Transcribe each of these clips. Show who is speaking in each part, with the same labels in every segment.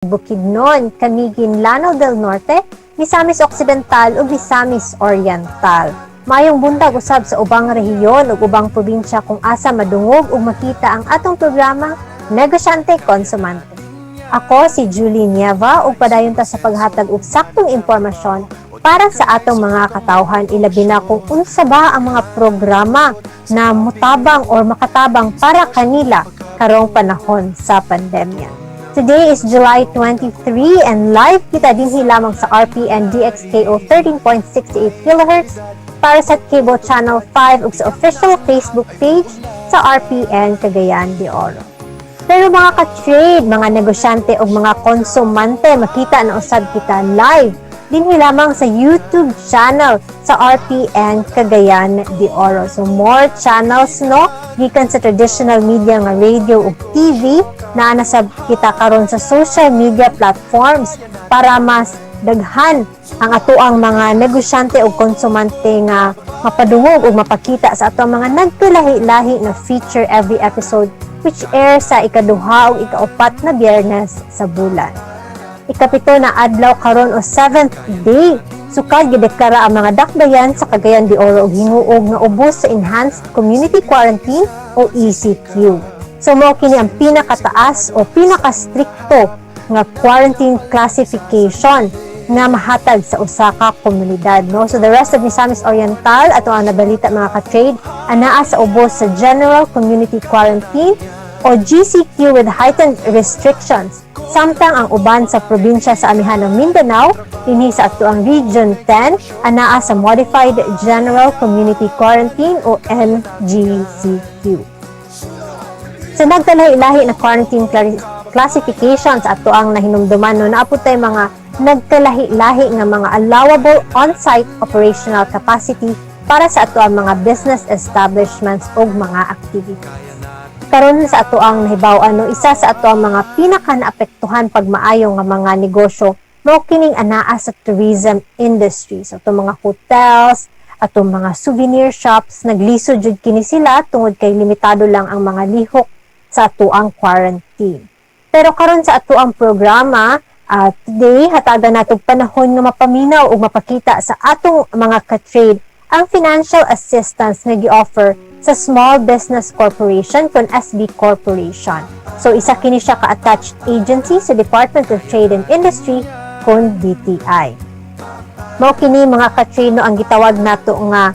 Speaker 1: Bukidnon, Camiguin, Lanao del Norte, Misamis Occidental ug Misamis Oriental. Mayong buntag usab sa ubang rehiyon ug ubang probinsya kung asa madungog ug makita ang atong programa Negosyante Konsumante. Ako si Julie Nieva ug padayon ta sa paghatag og saktong impormasyon para sa atong mga katawhan, ilabi na kung unsa ba ang mga programa na mutabang or makatabang para kanila karong panahon sa pandemya. Today is July 23 and live kita dinhi lamang sa RPN DXKO 13.68 kHz para sa Cable Channel 5 ug sa official Facebook page sa RPN Cagayan de Oro. Pero mga ka-trade, mga negosyante o mga konsumante, makita na usab kita live dinhi lamang sa YouTube channel sa RPN Cagayan de Oro. So more channels no gikan sa traditional media nga radio ug TV na nasab kita karon sa social media platforms para mas daghan ang atoang mga negosyante o konsumante nga mapadungog o mapakita sa atong mga nagkalahi-lahi na feature every episode which air sa ikaduha o ikaupat na Biyernes sa bulan. Ikapito na adlaw karon o 7th day, sukad gideklara ang mga dakbayan sa Cagayan de Oro og hinguog nga ubos sa Enhanced Community Quarantine o ECQ. So mao kini ang pinakataas o pinakastrikto nga quarantine classification nga mahatag sa usa ka komunidad, no? So the rest of Misamis Oriental ato ang nabalita mga ka-trade anaa sa ubos sa General Community Quarantine o GCQ with heightened restrictions. Samtang ang uban sa probinsya sa amihan ng Mindanao dinhi sa atoang Region 10 anaa sa Modified General Community Quarantine o MGCQ. So nagkalahi-lahi na quarantine classifications ato ang nahinumduman no naapod tay mga nagkalahi-lahi nga mga allowable on-site operational capacity para sa ato ang mga business establishments o mga activities. Karon sa ato ang nahibaw-an no isa sa ato ang mga pinaka-naapektuhan pagmaayo nga mga negosyo mao kining anaa sa tourism industry. So ato mga hotels, ato mga souvenir shops naglisod jud kini sila tungod kay limitado lang ang mga lihok sa ato ang quarantine. Pero karon sa ato ang programa, today hatagan natong panahon nga mapaminaw ug mapakita sa atong mga ka-trade ang financial assistance nga gi-offer sa Small Business Corporation kon SB Corporation. So isa kini siya ka-attached agency sa Department of Trade and Industry kon DTI. Mao kini mga ka-trade no ang gitawag nato nga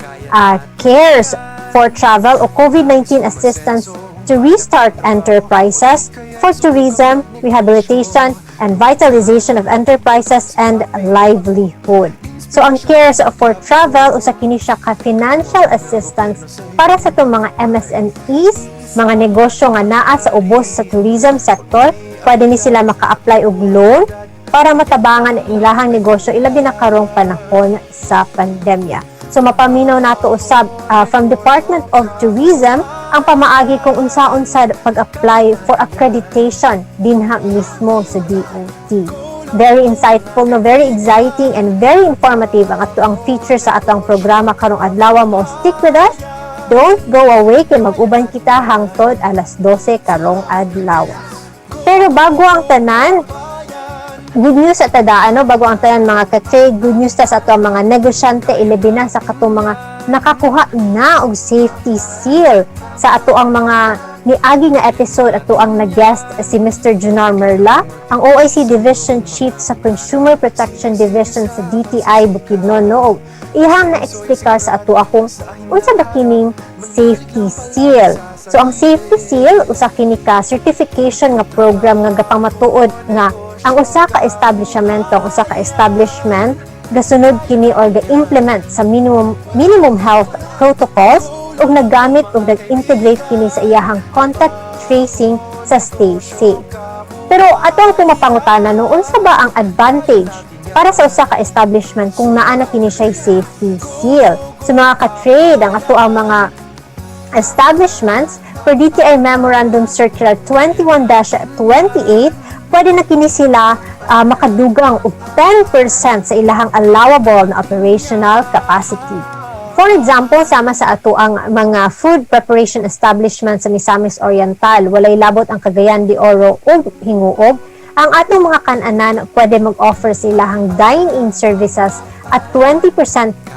Speaker 1: CARES for Travel o COVID-19 Assistance to Restart Enterprises for Tourism, Rehabilitation, and Vitalization of Enterprises and Livelihood. So ang CARES for Travel usa kini siya ka financial assistance para sa itong mga MSMEs, mga negosyo nga naa sa ubos sa tourism sector. Pwede ni sila maka-apply og loan para matabangan ang ilahang negosyo ilabi na karong panahon sa pandemya. So mapaminaw nato usab from Department of Tourism ang pamaagi kung unsa-unsa pag-apply for accreditation dinha mismo sa DOT. Very insightful, no, very exciting and very informative ang ato ang feature sa atong programa karong adlaw mo. Stick with us. Don't go away kay mag-uban kita hangtod alas 12 karong adlaw. Pero bago ang tanan, good news sa tadaan, no? Bago ang tanan mga ka-trade, good news ta sa ato mga negosyante ilabi na sa katong mga nakakuha na og safety seal sa ato ang mga niagi nga episode ato ang nag-guest si Mr. Junar Merla, ang OIC Division Chief sa Consumer Protection Division sa DTI Bukidnon, no? Ihang na-explika sa ato akong unsa ba kining safety seal. So ang safety seal usa kini ka certification nga program nga gapamatuod nga ang usa ka establishment gasunod kini or ga-implement sa minimum health protocols ug naggamit ug nag-integrate kini sa iyahang contact tracing sa Stay Safe. Pero atong pumapangutana no unsa ba ang advantage para sa usa ka establishment kung naa na kini siya safety seal? Sa mga ka-trade ang ato ang mga establishments per DTI Memorandum Circular 21-28 pwede na kini sila makadugang og 10% sa ilahang allowable na operational capacity. For example, sama sa ato ang mga food preparation establishment sa Misamis Oriental, walay labot ang Cagayan de Oro ug hinguog, Ang atong mga kan-anan pwede mag-offer sa ilahang dine-in services at 20%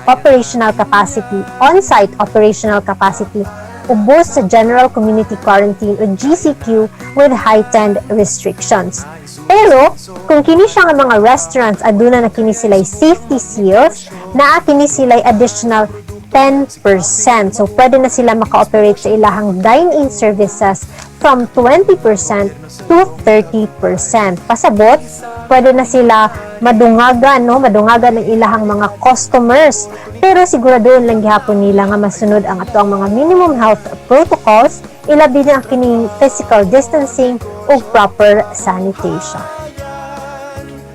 Speaker 1: operational capacity, on-site operational capacity, ubos sa General Community Quarantine o GCQ with heightened restrictions. Pero, kung kini siya nga mga restaurants aduna na kini sila'y safety seals, naa kini sila'y additional 10%. So, pwede na sila maka-operate sa ilahang dine-in services from 20% to 30%. Pasabot, pwede na sila madungagan ng ilahang mga customers. Pero siguraduhin lang gihapon nila nga masunod ang ato ang mga minimum health protocols, ilabi na ang kining physical distancing o proper sanitation.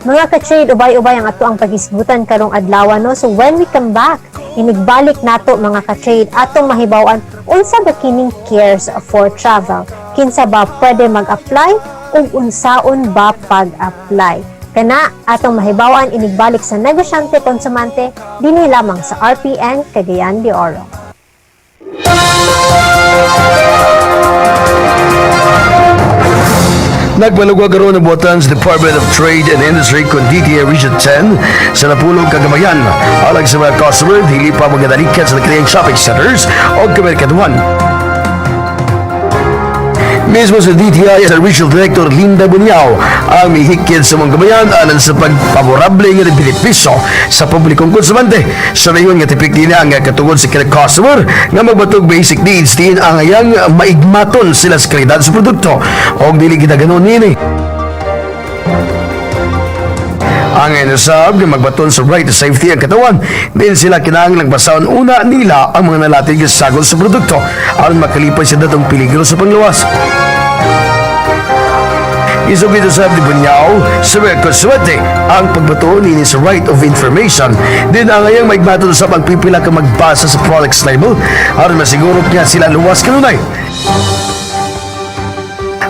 Speaker 1: Mga ka-trade, ubay-ubay ang ato ang pag-isgutan karong adlaw, no? So when we come back, inigbalik nato mga ka-trade atong mahibaw-an unsa ba kining cares for travel, kinsa ba pwede mag-apply ug unsaon ba pag-apply. Kana atong mahibaw-an inigbalik sa Negosyante Konsumante dinhi lamang sa RPN Cagayan de Oro.
Speaker 2: Nagbalugwa karon ang buhatan sa Department of Trade and Industry kung DTI Region 10 sa Napulong, Kagamayan. Alang sa mga customer, dili pa magdalikan sa nakiliyang shopping centers o kamerkatuhan. Mismo sa DTI sa Regional Director Linda Bunyao ang mihikid sa mga gamayan alang sa pagpaborable nga benepisyo sa publikong konsumante. Sa rayon nga tipik din ang katungod sa kila customer nga magbatog basic needs din ang ayang maigmaton sila sa kalidad sa produkto o dili kita ganon nini. Ang NSAB nga magbaton sa right to safety ang katawan, din sila kinahanglang basaon una nila ang mga nalatig sa sagol sa produkto aron makalipay sa datong peligro sa panglawas. Isugid sa di Bunyao sa mga konsumante ang pagbato nini sa right of information din ang ayang maigmaton sa pagpipila ka magbasa sa products label aron masiguro niya sila luwas kanunay.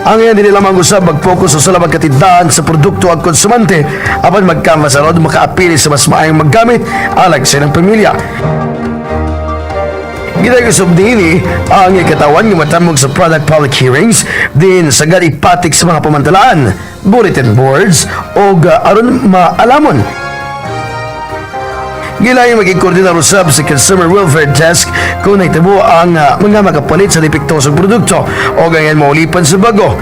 Speaker 2: Ang yan din lamang usab mag-focus sa labang katindaan sa produkto ang konsumante apan magkamasarod makaapili sa mas maayong maggamit alag sa ilang pamilya. Ginagusog din ang ikatawan ng matamog sa product public hearings din sagad ipatik sa mga pamantalaan, bulletin boards o aron maalamon. Gilayan maging koordinar usab sa Consumer Welfare Desk kung naitabo ang mga makapalit sa depektosong produkto o ganyan maulipan sa bago.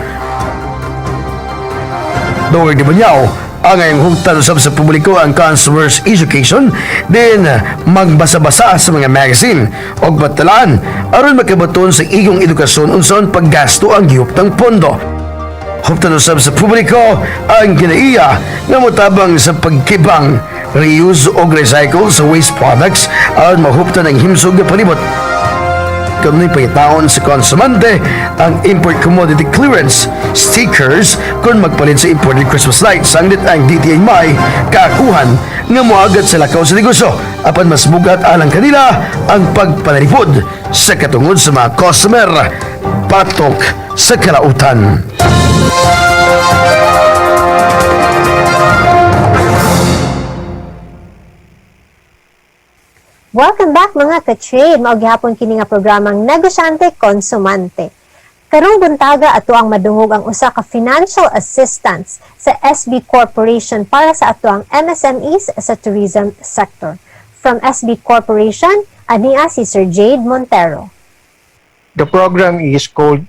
Speaker 2: Dawag di Bunyao, ang ngayong hugtan usab sa publiko ang consumers education din magbasa-basa sa mga magazine o batalaan aron makabaton sa iyong edukasyon unsaon paggasto ang gihuptang pondo. Huptan usab sa publiko ang kinaiya nga motabang sa pagkibang, reuse o recycle sa waste products aron mahuptan ang himsog nga palibot. Kami pangitaon sa konsumante ang import commodity clearance stickers kung magpalit sa imported Christmas lights. Sanglit ang DTI may kaakuhan nga moagad sa lakaw sa negosyo apan mas bugat alang kanila ang pagpanalipod sa katungod sa mga customer patok sa kalautan.
Speaker 1: Welcome back mga ka-trade. Mao gihapon kini nga programang Negosyante Konsumante. Karong buntaga ato ang madungog ang usa ka financial assistance sa SB Corporation para sa ato ang MSMEs sa tourism sector. From SB Corporation, ania si Sir Jade Montero.
Speaker 3: The program is called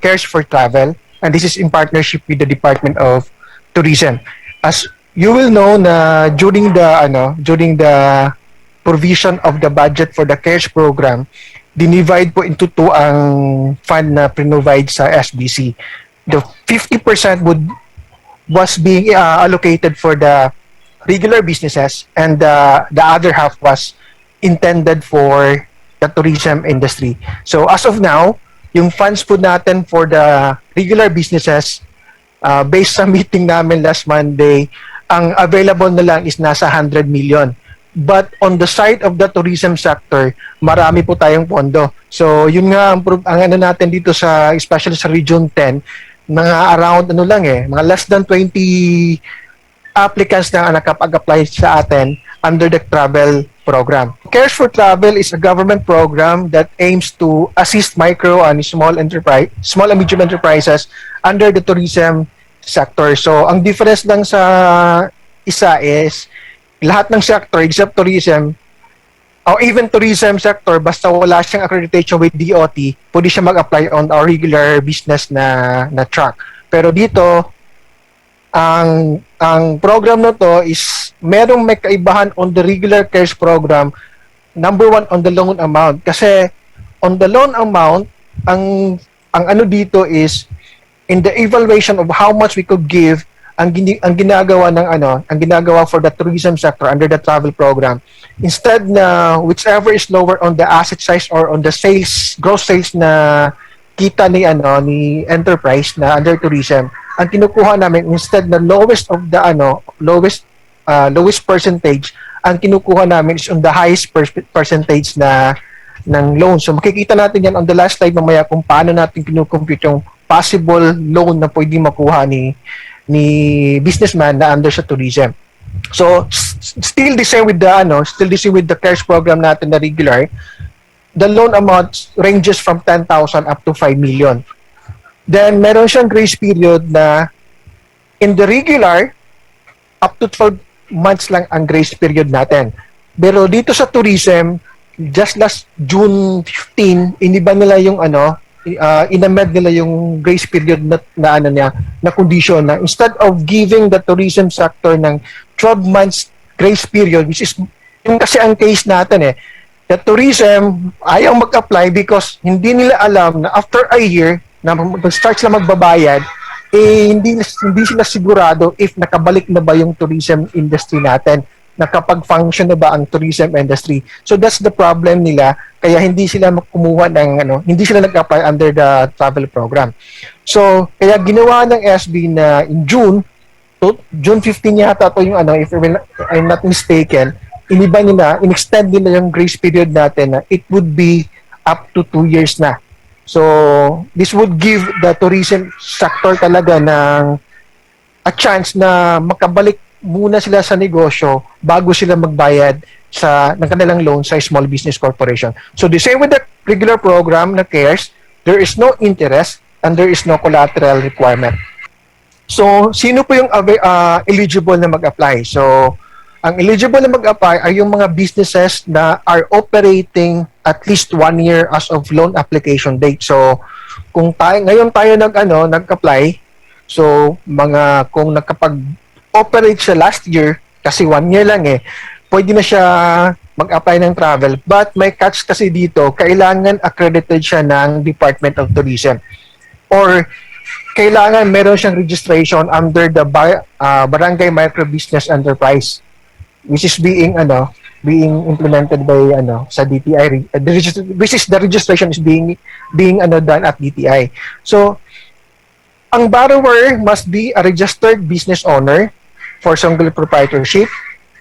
Speaker 3: Cares for Travel, and this is in partnership with the Department of Tourism. As you will know, na during the provision of the budget for the CARES program, dinivide po into two ang fund na provide sa SBC. The 50% was being allocated for the regular businesses, and the other half was intended for the tourism industry. So as of now, yung funds po natin for the regular businesses, based sa meeting namin last Monday, ang available na lang is nasa 100 million. But on the side of the tourism sector, marami po tayong pondo. So yun nga ang ano natin dito sa, especially sa Region 10, mga around mga less than 20 applicants na nakapag-apply sa atin under the travel program. Cares for Travel is a government program that aims to assist micro and small and medium enterprises under the tourism sector. So, ang difference lang sa isa is lahat ng sector except tourism or even tourism sector, basta wala siyang accreditation with DOT, pwede siya mag-apply on our regular business na track. Pero dito, ang program na to is merong may kaibahan on the regular cares program. Number one, on the loan amount. Kasi on the loan amount, ang ano dito is in the evaluation of how much we could give, ang ginagawa ng ang ginagawa for the tourism sector under the travel program, instead na whichever is lower on the asset size or on the sales, gross sales na kita ni ni enterprise na under tourism, ang kinukuha namin instead na lowest of the lowest percentage, ang kinukuha namin is on the highest percentage na ng loan. So makikita natin yan on the last slide mamaya kung paano natin kinukompute yung possible loan na pwedeng makuha ni businessman na under sa tourism. So still the same with the cares program natin na regular. The loan amount ranges from 10,000 up to 5 million. Then meron siyang grace period na in the regular up to 12 months lang ang grace period natin. Pero dito sa tourism, just last June 15, iniba nila yung inamed nila yung grace period na condition na instead of giving the tourism sector ng 12 months grace period, which is yung kasi ang case natin the tourism ayaw mag-apply because hindi nila alam na after a year na mag-start sila magbabayad, hindi sila sigurado if nakabalik na ba yung tourism industry natin, nakapag-function na ba ang tourism industry. So that's the problem nila, kaya hindi sila kumuha ng hindi sila nag-apply under the travel program. So kaya ginawa ng SB na in June 15 yata to yung if I'm not mistaken, iniba nila, in-extend nila yung grace period natin na it would be up to 2 years na. So this would give the tourism sector talaga ng a chance na makabalik muna sila sa negosyo bago sila magbayad ng kanilang loan sa small business corporation. So the same with the regular program na CARES, there is no interest and there is no collateral requirement. So sino po yung eligible na mag-apply? So ang eligible na mag-apply ay yung mga businesses na are operating at least 1 year as of loan application date. So kung ngayon tayo nag-apply, so kung nakapag-operate siya last year, kasi 1 year lang pwede na siya mag-apply ng travel. But may catch kasi dito, kailangan accredited siya ng Department of Tourism. Or kailangan meron siyang registration under the Barangay Micro Business Enterprise, which is being implemented by sa DTI, which is the registration is being done at DTI. So ang borrower must be a registered business owner for single proprietorship.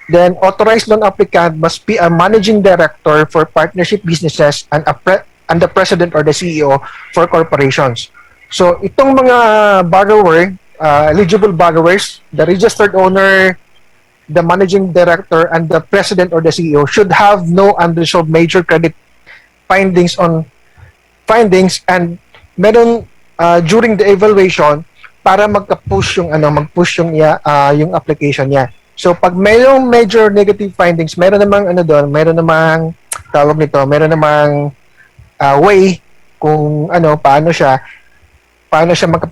Speaker 3: Then authorized loan applicant must be a managing director for partnership businesses and the president or the CEO for corporations. So itong mga eligible borrowers, the registered owner, the managing director, and the president or the CEO should have no unresolved major credit findings and meron during the evaluation para mag-push yung application niya. So pag mayroong major negative findings, meron namang meron namang way kung paano siya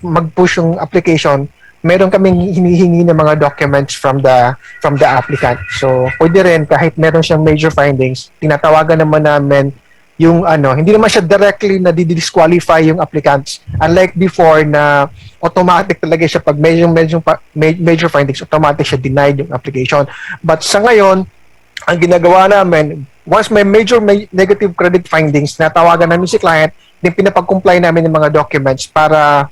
Speaker 3: mag-push yung application. Meron kaming hinihingi ng mga documents from the applicant. So pwede rin kahit meron siyang major findings, tinatawagan naman namin yung hindi naman siya directly na di-disqualify yung applicants. Unlike before na automatic talaga siya pag major findings, automatic siya denied yung application. But sa ngayon, ang ginagawa namin, once may major negative credit findings, natawagan namin si client, din pinapag-comply namin yung mga documents para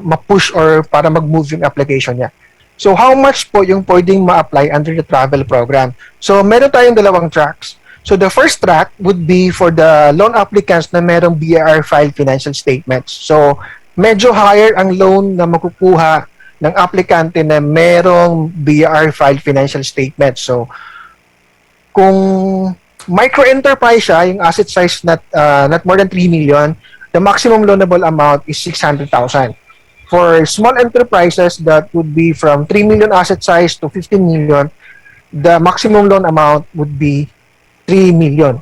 Speaker 3: ma-push or para mag-move yung application niya. So how much po yung pwedeng ma-apply under the travel program? So meron tayong dalawang tracks. So the first track would be for the loan applicants na merong BAR file financial statements. So medyo higher ang loan na makukuha ng aplikante na merong BAR file financial statements. So kung micro-enterprise siya, yung asset size not more than 3 million, the maximum loanable amount is 600,000. For small enterprises, that would be from 3 million asset size to 15 million. The maximum loan amount would be 3 million.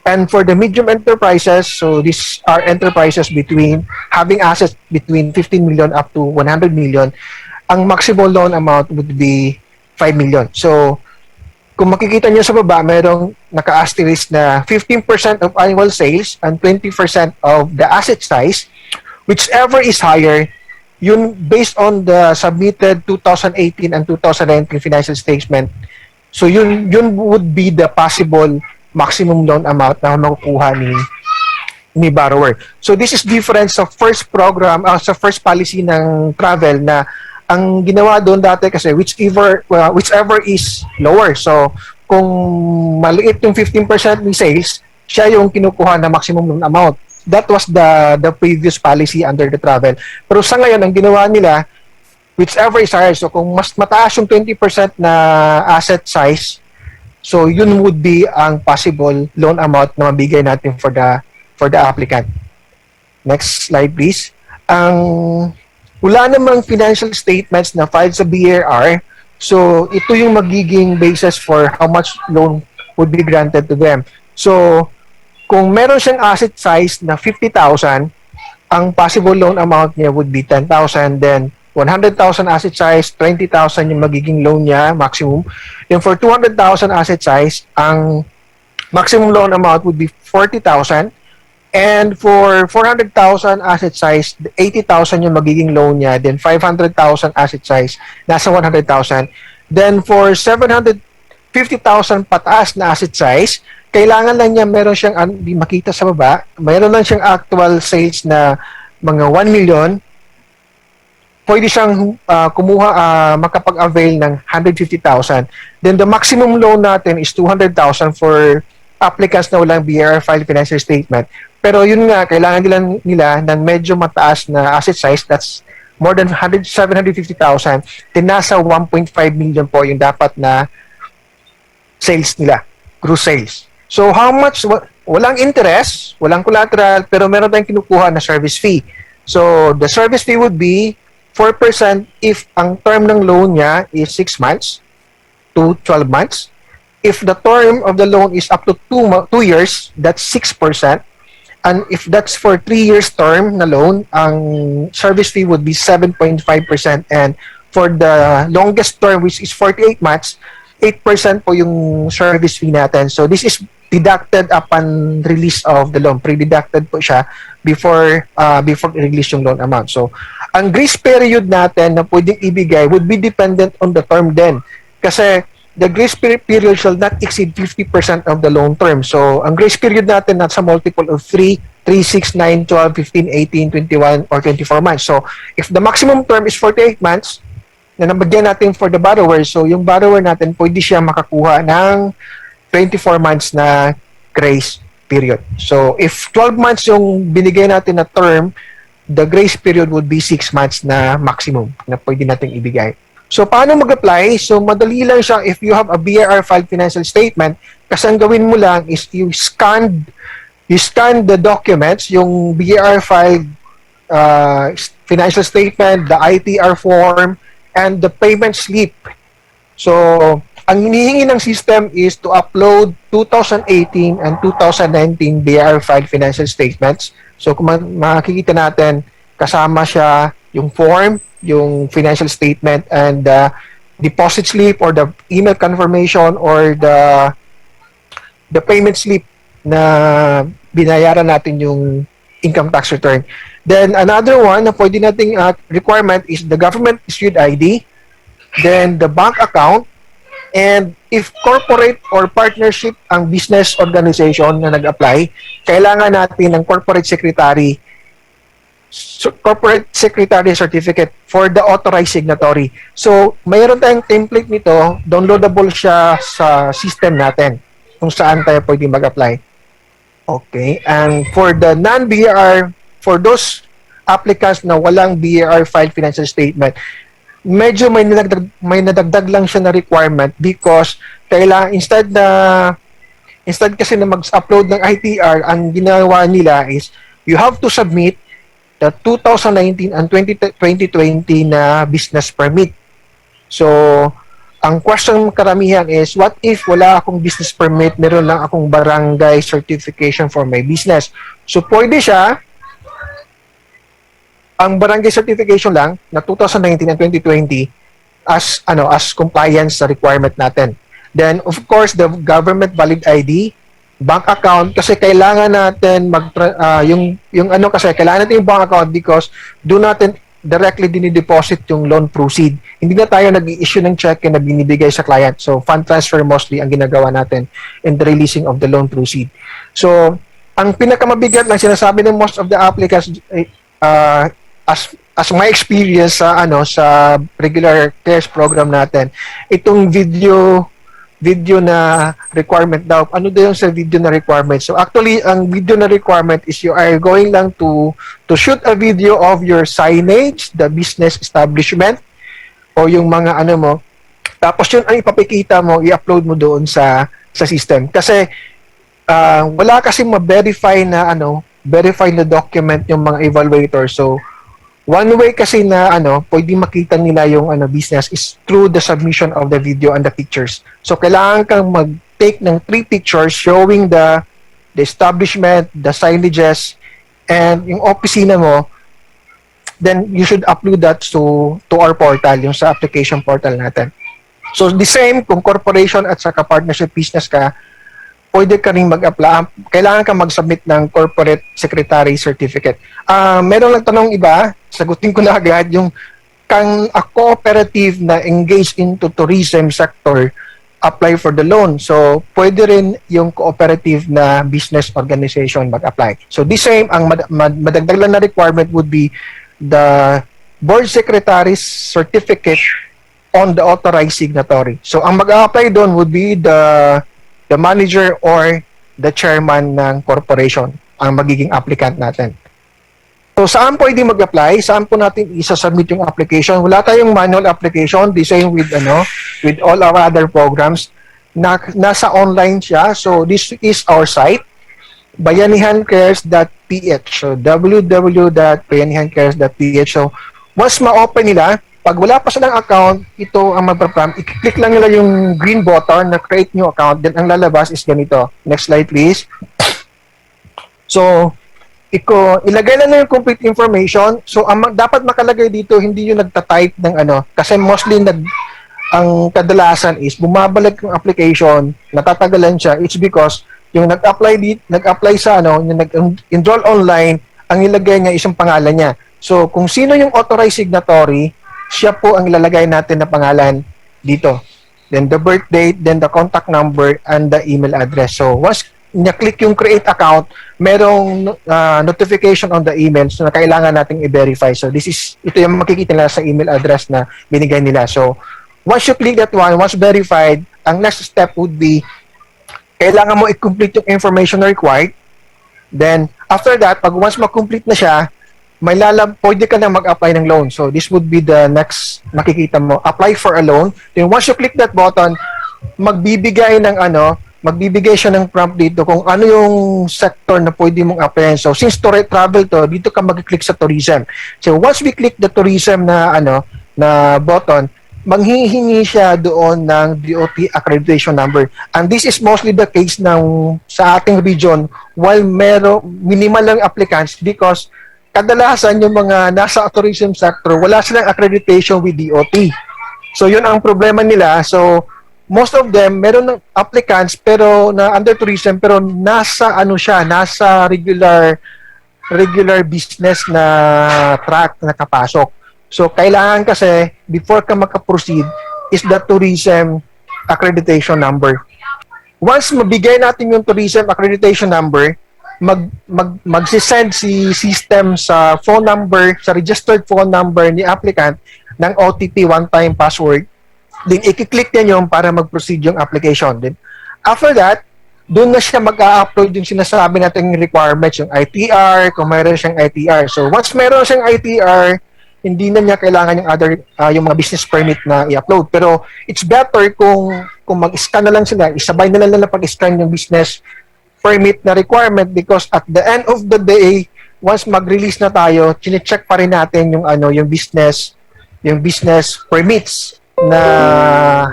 Speaker 3: And for the medium enterprises, so these are enterprises between having assets between 15 million up to 100 million, ang maximum loan amount would be 5 million. So, kung makikita niyo sa baba, mayroong naka-asterisk na 15% of annual sales and 20% of the asset size. Whichever is higher, yun based on the submitted 2018 and 2019 financial statement. So yun would be the possible maximum loan amount na makukuha ni borrower. So this is different sa first program, sa first policy ng travel na ang ginawa doon dati kasi whichever is lower. So kung maliit yung 15% ni sales, siya yung kinukuha na maximum loan amount. That was the previous policy under the travel. Pero sa ngayon, ang ginawa nila, whichever is higher. So kung mas mataas yung 20% na asset size, so yun would be ang possible loan amount na mabigay natin for the applicant. Next slide please. Wala namang financial statements na filed sa BAR. So ito yung magiging basis for how much loan would be granted to them. So kung meron siyang asset size na 50,000, ang possible loan amount niya would be 10,000. Then 100,000 asset size, 20,000 yung magiging loan niya, maximum. Then for 200,000 asset size, ang maximum loan amount would be 40,000. And for 400,000 asset size, 80,000 yung magiging loan niya. Then 500,000 asset size, nasa 100,000. Then for 750,000 pataas na asset size, kailangan lang niya meron siyang, di makita sa baba, meron lang siyang actual sales na mga 1 million. Pwede siyang makapag-avail ng 150,000. Then the maximum loan natin is 200,000 for applicants na walang BAR file financial statement. Pero yun nga, kailangan nila ng medyo mataas na asset size, that's more than 750,000. Then nasa 1.5 million po yung dapat na sales nila, gross sales. So how much, walang interest, walang collateral, pero meron tayong kinukuha na service fee. So the service fee would be 4% if ang term ng loan niya is 6 months to 12 months. If the term of the loan is up to 2 years, that's 6%. And if that's for 3 years term na loan, ang service fee would be 7.5%. And for the longest term, which is 48 months, 8% po yung service fee natin. So this is deducted upon release of the loan. Pre-deducted po siya before release yung loan amount. So ang grace period natin na pwedeng ibigay would be dependent on the term din. Kasi the grace period shall not exceed 50% of the loan term. So ang grace period natin nasa multiple of 3, 6, 9, 12, 15, 18, 21, or 24 months. So if the maximum term is 48 months, na nabagyan natin for the borrower, so yung borrower natin pwede siya makakuha ng 24 months na grace period. So if 12 months yung binigay natin na term, the grace period would be 6 months na maximum na pwede natin ibigay. So paano mag-apply? So madali lang siya if you have a BAR filed financial statement, kasi ang gawin mo lang is you scan the documents, yung BAR filed financial statement, the ITR form, and the payment slip. So, ang hinihingi ng system is to upload 2018 and 2019 BAR filed financial statements. So, kung makikita natin, kasama siya yung form, yung financial statement, and the deposit slip or the email confirmation or the payment slip na binayaran natin yung income tax return. Then another one na pwede nating requirement is the government issued ID, then the bank account, and if corporate or partnership ang business organization na nag-apply, kailangan natin ng corporate secretary certificate for the authorized signatory. So, mayroon tayong template nito, downloadable siya sa system natin kung saan tayo pwede mag-apply. Okay, and for the non-BAR, for those applicants na walang BAR filed financial statement, medyo may nadagdag lang siya na requirement because kailangan instead kasi na mag-upload ng ITR, ang ginawa nila is you have to submit the 2019 and 2020 na business permit. So, ang question karamihan is, what if wala akong business permit, meron lang akong barangay certification for my business? So, pwede siya, ang barangay certification lang na 2019 and 2020 as compliance sa requirement natin. Then, of course, the government valid ID, bank account, kasi kailangan natin kasi kailangan natin yung bank account because do natin directly dinideposit yung loan proceed. Hindi na tayo nag-i-issue ng check na binibigay sa client. So, fund transfer mostly ang ginagawa natin in the releasing of the loan proceed. So, ang pinakamabigat na sinasabi ng most of the applicants, as my experience sa regular CARES program natin, itong video na requirement daw. Ano daw yung sa video na requirement? So actually, ang video na requirement is you are going lang to shoot a video of your signage, the business establishment, o yung mga mo. Tapos yun ang ipapakita mo, i-upload mo doon sa system. Kasi wala kasi ma-verify na document yung mga evaluator. So one way kasi na pwedeng makita nila yung business is through the submission of the video and the pictures. So kailangan kang mag-take ng 3 pictures showing the establishment, the signages, and yung opisina mo. Then you should upload that to our portal, yung sa application portal natin. So the same kung corporation at saka partnership business ka, pwede ka rin mag-apply. Kailangan ka mag-submit ng corporate secretary certificate. Meron lang tanong iba, sagutin ko na agad, yung kang a cooperative na engaged into tourism sector apply for the loan. So, pwede rin yung cooperative na business organization mag-apply. So, the same, ang madagdag lang na requirement would be the board secretary's certificate on the authorized signatory. So, ang mag-apply doon would be the manager or the chairman ng corporation ang magiging applicant natin. So, saan pwede mag-apply? Saan po natin isa-submit yung application? Wala tayong manual application, the same with all our other programs. Nasa online siya. So, this is our site, bayanihancares.ph. So, www.bayanihancares.ph. So, once ma-open nila, pag wala pa silang account, ito ang mag-program. I-click lang nila yung green button na create new account. Then, ang lalabas is ganito. Next slide, please. So, ilagay lang na yung complete information. So, dapat makalagay dito, hindi yung nagta-type ng Kasi mostly, ang kadalasan is, bumabalik yung application, natatagalan siya. It's because, yung nag-apply sa yung nag-enroll online, ang ilagay niya isang pangalan niya. So, kung sino yung authorized signatory, siya po ang ilalagay natin na pangalan dito. Then the birth date, then the contact number, and the email address. So once niya-click yung create account, merong notification on the email so na kailangan nating i-verify. So ito yung makikita nila sa email address na binigay nila. So once you click that one, once verified, ang next step would be kailangan mo i-complete yung information na required. Then after that, pag once ma-complete na siya, pwede ka na mag-apply ng loan. So, this would be the next makikita mo. Apply for a loan. Then, once you click that button, magbibigay siya ng prompt dito kung ano yung sector na pwede mong apply. So, since travel to, dito ka mag-click sa tourism. So, once we click the tourism na button, manghihingi siya doon ng DOT accreditation number. And this is mostly the case sa ating region while minimal lang applicants because kadalasan yung mga nasa tourism sector, wala silang accreditation with DOT. So, yun ang problema nila. So, most of them, meron ng applicants pero na under tourism, pero nasa regular business na track na kapasok. So, kailangan kasi, before ka makaproceed, is the tourism accreditation number. Once mabigay natin yung tourism accreditation number, magsisend si system sa phone number, sa registered phone number ni applicant ng OTP, one-time password. Then, i-click niya yun para mag-proceed yung application. Then, after that, doon na siya mag-upload yung sinasabi natin requirements, yung ITR, kung mayroon siyang ITR. So, once mayroon siyang ITR, hindi na niya kailangan yung mga business permit na i-upload. Pero, it's better kung mag-scan na lang sila, isabay na lang pag-scan yung business permit na requirement because at the end of the day, once mag-release na tayo, chine-check pa rin natin yung ano, yung business permits na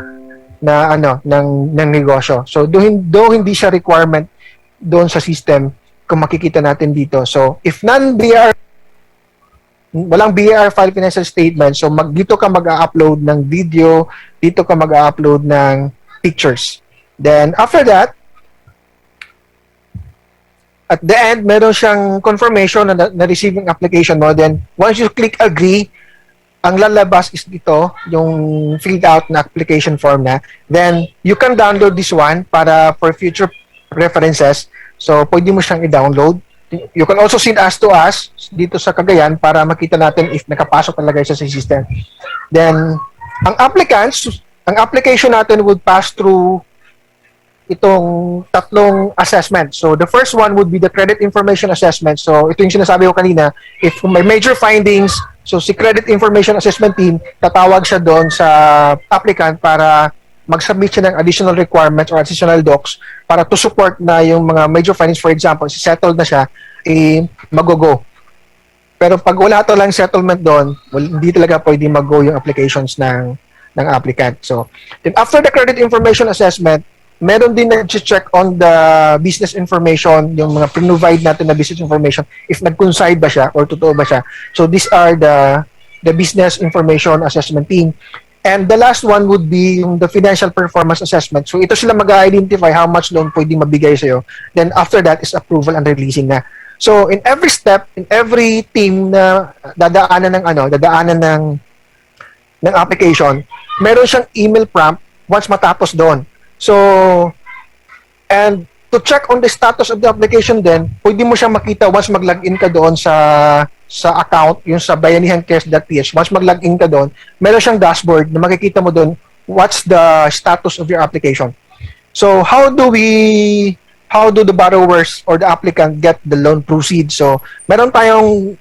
Speaker 3: ano ng negosyo. So do hindi siya requirement doon sa system kung makikita natin dito. So if walang BAR file financial statement, so dito ka mag-upload ng video, dito ka mag-upload ng pictures. Then after that, at the end, meron siyang confirmation na receiving application mo. Then once you click agree, ang lalabas is dito, yung filled out na application form na. Then you can download this one para for future references. So pwede mo siyang i-download. You can also send us to us dito sa Cagayan para makita natin if nakapasok talaga siya sa system. Then, ang application natin would pass through itong tatlong assessment. So, the first one would be the credit information assessment. So, ito yung sinasabi ko kanina. If may major findings, so si credit information assessment team, tatawag siya doon sa applicant para mag-submit siya ng additional requirements or additional docs para to support na yung mga major findings. For example, si settled na siya, mag-go. Pero pag wala lang settlement doon, hindi talaga pwede mag-go yung applications ng applicant. So, then after the credit information assessment, meron din nag-check on the business information, yung mga provide natin na business information, if nag-coincide ba siya or totoo ba siya. So, these are the business information assessment team. And the last one would be yung the financial performance assessment. So, ito sila mag-identify how much loan pwede mabigay sa'yo. Then, after that is approval and releasing na. So, in every step, in every team na dadaanan ng application, meron siyang email prompt once matapos doon. So, and to check on the status of the application then, pwede mo siyang makita once mag-login ka doon sa account, yung sa bayanihancares.ph. Once mag-login ka doon, meron siyang dashboard na makikita mo doon what's the status of your application. So, how do the borrowers or the applicant get the loan proceeds? So, meron tayong,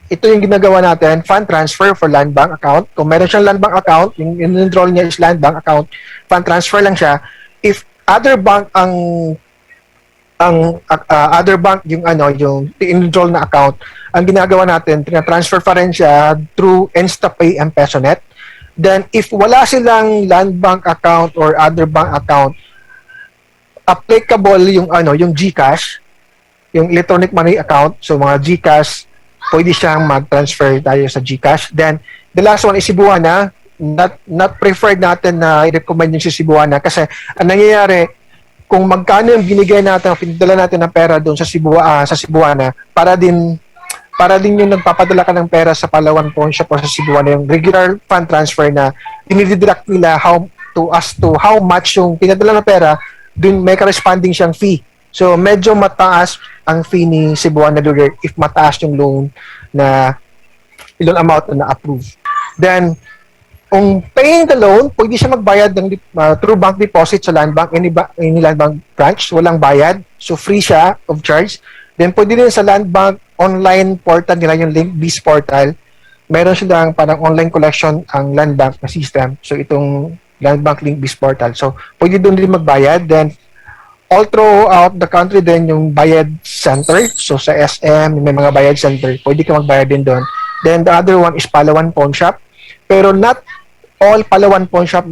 Speaker 3: ito yung ginagawa natin, fund transfer for land bank account. Kung meron siyang land bank account, yung in-enroll niya is land bank account, fund transfer lang siya. If other bank other bank yung in-enroll na account, ang ginagawa natin, tina-transfer pa rin siya through InstaPay and PesoNet. Then, if wala silang land bank account or other bank account, applicable yung GCash, yung electronic money account, so mga GCash, pwede siyang mag-transfer tayo sa GCash. Then, the last one is Cebuana. Not preferred natin na i-recommend yung si Cebuana kasi ang nangyayari, kung magkano yung binigay natin, pinadala natin ng pera doon sa Cebuana, para din yung nagpapadala ka ng pera sa Palawan Pawn Shop o sa Cebuana, yung regular fund transfer na dinididirect nila how much yung pinadala ng pera, dun may corresponding siyang fee. So, medyo mataas ang fee ni Cebuana Lugar if mataas yung loan amount na approve. Then, kung paying the loan, pwede siya magbayad through bank deposit sa land bank, any land bank branch, walang bayad. So, free siya of charge. Then, pwede din sa land bank online portal nila, yung Link-Biz portal. Meron silang parang online collection ang land bank na system. So, itong land bank Link-Biz portal. So, pwede doon din magbayad. Then, all throughout the country din yung bayad center. So, sa SM, may mga bayad center. Pwede ka magbayad din doon. Then, the other one is Palawan Pawn Shop. Pero not all Palawan Pawn Shop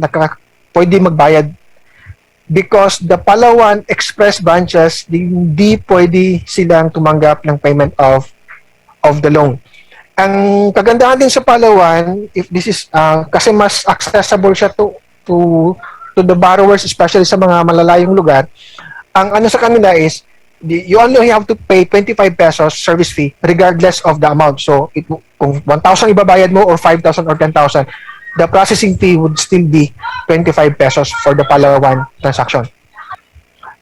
Speaker 3: pwede magbayad because the Palawan Express branches, hindi pwede silang tumanggap ng payment of the loan. Ang kagandahan din sa Palawan, if this is kasi mas accessible siya to the borrowers, especially sa mga malalayong lugar, ang sa kanila is you only have to pay 25 pesos service fee regardless of the amount. So, kung 1,000 ibabayad mo or 5,000 or 10,000, the processing fee would still be 25 pesos for the Palawan transaction.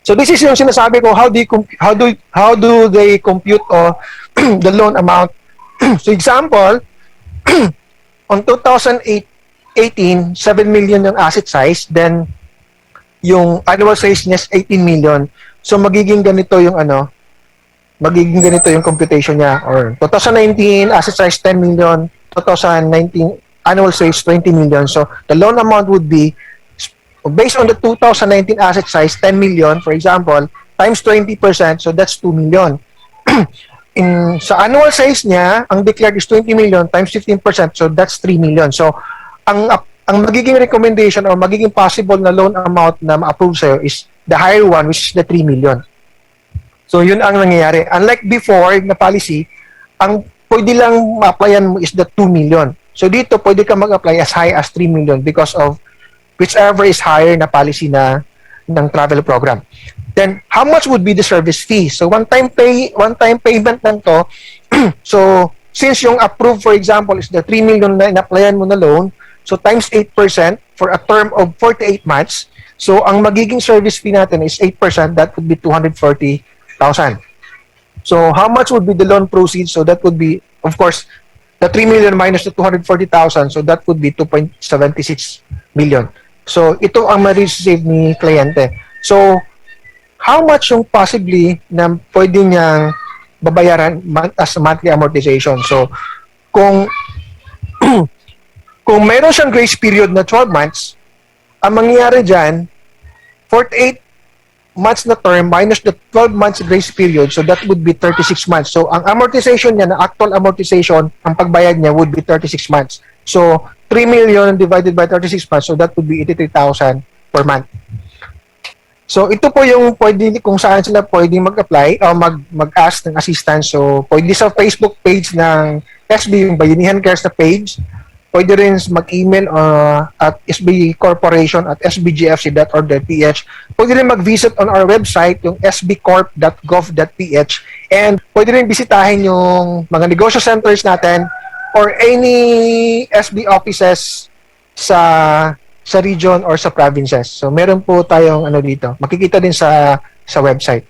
Speaker 3: So, this is yung sinasabi ko, how do they compute the loan amount? So, example, on 2018, 7 million yung asset size, then yung annual size niya is 18 million. So, magiging ganito yung computation niya. Or 2019, asset size 10 million, 2019, annual size 20 million. So, the loan amount would be, based on the 2019 asset size, 10 million, for example, times 20%, so that's 2 million. sa annual sales niya, ang declared is 20 million times 15%, so that's 3 million. So, ang magiging recommendation or magiging possible na loan amount na ma-approve sa'yo is the higher one, which is the 3 million. So, yun ang nangyayari. Unlike before na policy, ang pwede lang ma-applyan mo is the 2 million. So, dito, pwede ka mag-apply as high as 3 million because of whichever is higher na policy na ng travel program. Then, how much would be the service fee? So, one-time payment lang to. So, since yung approved, for example, is the 3 million na in-applyan mo na loan, so times 8% for a term of 48 months. So, ang magiging service fee natin is 8%. That would be 240,000. So, how much would be the loan proceeds? So, that would be, of course, the 3 million minus the 240,000. So, that would be 2.76 million. So, ito ang ma-receive ni kliyente. So, how much yung possibly na pwede niyang babayaran as monthly amortization? So, kung kung mayroon siyang grace period na 12 months, ang mangyayari dyan, 48 months na term minus the 12 months grace period, so that would be 36 months. So, ang amortization niya, na actual amortization, ang pagbayad niya would be 36 months. So, 3 million divided by 36 months, so that would be 83,000 per month. So, ito po yung pwede, kung saan sila pwedeng mag-apply o mag-ask ng assistance. So, pwede sa Facebook page ng SB, yung Bayanihan Cares na page. Pwede rin mag-email at sbcorporation@sbgfc.org.ph. Pwede rin mag-visit on our website, yung sbcorp.gov.ph. And pwede rin bisitahin yung mga negosyo centers natin or any SB offices sa region or sa provinces. So, meron po tayong dito. Makikita din sa website.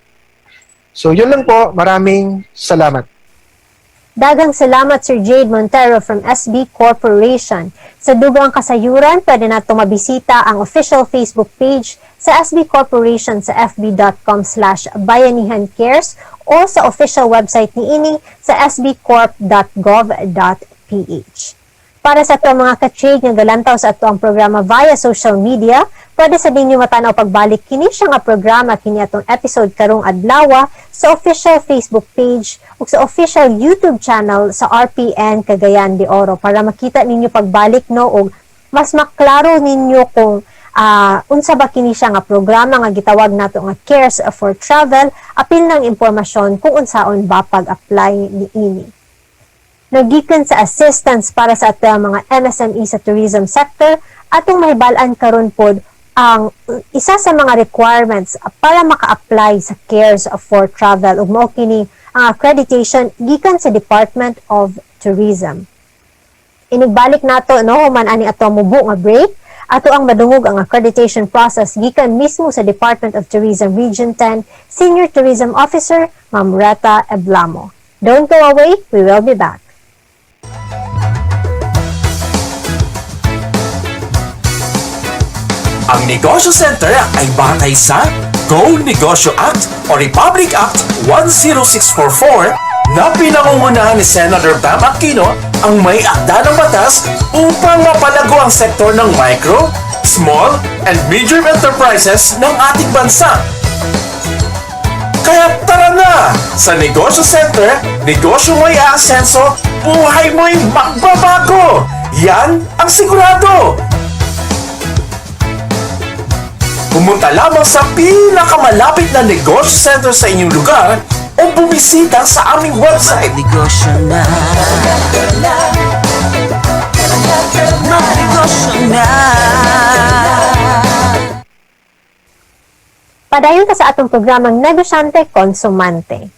Speaker 3: So, yun lang po. Maraming salamat.
Speaker 1: Dagang salamat Sir Jade Montero from SB Corporation. Sa dugang kasayuran, pwede nato mabisita ang official Facebook page sa SB Corporation sa fb.com/bayanihancares o sa official website ni ini sa sbcorp.gov.ph. Para sa itong mga ka-trade nga galantaw sa itong programa via social media, pwede sa ninyo matanaw pagbalik kini siya nga programa kini atong episode karong adlaw sa official Facebook page ug sa official YouTube channel sa RPN Cagayan de Oro para makita ninyo pagbalik no ug mas maklaro ninyo kung unsa ba kini siya nga programa nga gitawag nato nga Cares for Travel, apil ng impormasyon kung unsaon ba pag-apply niini. Nagikan sa assistance para sa ating mga MSME sa tourism sector, atong mahibalaan karon pod ang isa sa mga requirements para maka-apply sa Cares for Travel ug mao kini ang accreditation gikan sa Department of Tourism. Inigbalik nato no human ani ato mubo nga break, ato ang madungog ang accreditation process gikan mismo sa Department of Tourism Region 10 Senior Tourism Officer Ma'am Reta Eblamo. Don't go away, we will be back.
Speaker 4: Ang Negosyo Center ay batay sa Go Negosyo Act o Republic Act 10644 na pinangungunahan ni Senator Bam Aquino ang may akda ng batas upang mapalago ang sektor ng micro, small, and medium enterprises ng ating bansa. Kaya tara na! Sa Negosyo Center, negosyo mo'y aasenso, buhay mo'y magbabago! Yan ang sigurado! Pumunta lamang sa pinakamalapit na negosyo center sa inyong lugar o bumisita sa aming website.
Speaker 5: Negosyo na. Negosyo na.
Speaker 1: Padayon ka sa atong programang Negosyante Konsumante.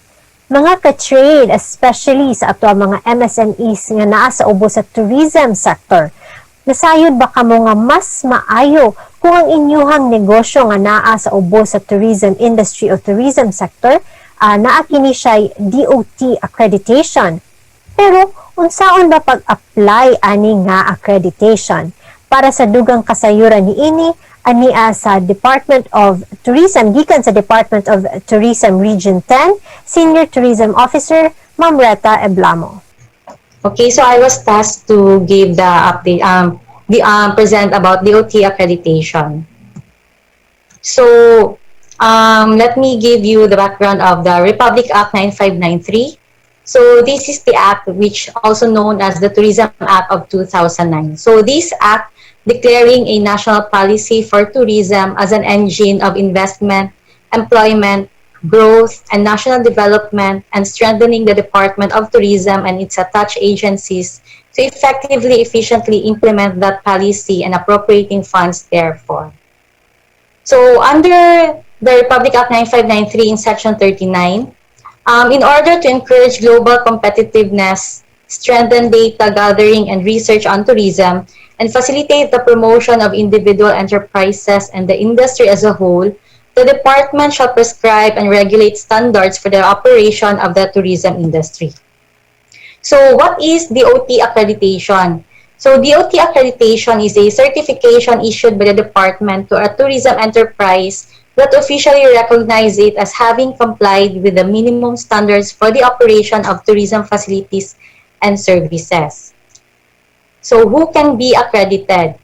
Speaker 1: Mga ka-trade, especially sa ato mga MSMEs nga naa sa ubos sa tourism sector, nasayod ba kamo nga mas maayo kung ang inyuhang negosyo nga naa sa ubos sa tourism industry o tourism sector, naa kini siya DOT accreditation. Pero unsaon ba pag-apply ani nga accreditation? Para sa dugang kasayuran niini ania sa Department of Tourism gikan sa Department of Tourism Region 10 Senior Tourism Officer Ma'am Reta Eblamo.
Speaker 6: Okay, so I was tasked to give the update, present about DOT accreditation. So, let me give you the background of the Republic Act 9593. So this is the act which also known as the Tourism Act of 2009. So this act declaring a national policy for tourism as an engine of investment, employment, growth, and national development, and strengthening the Department of Tourism and its attached agencies to effectively, efficiently implement that policy and appropriating funds therefore. So under the Republic Act 9593 in Section 39, in order to encourage global competitiveness, strengthen data gathering and research on tourism, and facilitate the promotion of individual enterprises and the industry as a whole, the department shall prescribe and regulate standards for the operation of the tourism industry. So what is DOT accreditation? So DOT accreditation is a certification issued by the department to a tourism enterprise that officially recognize it as having complied with the minimum standards for the operation of tourism facilities and services. So who can be accredited?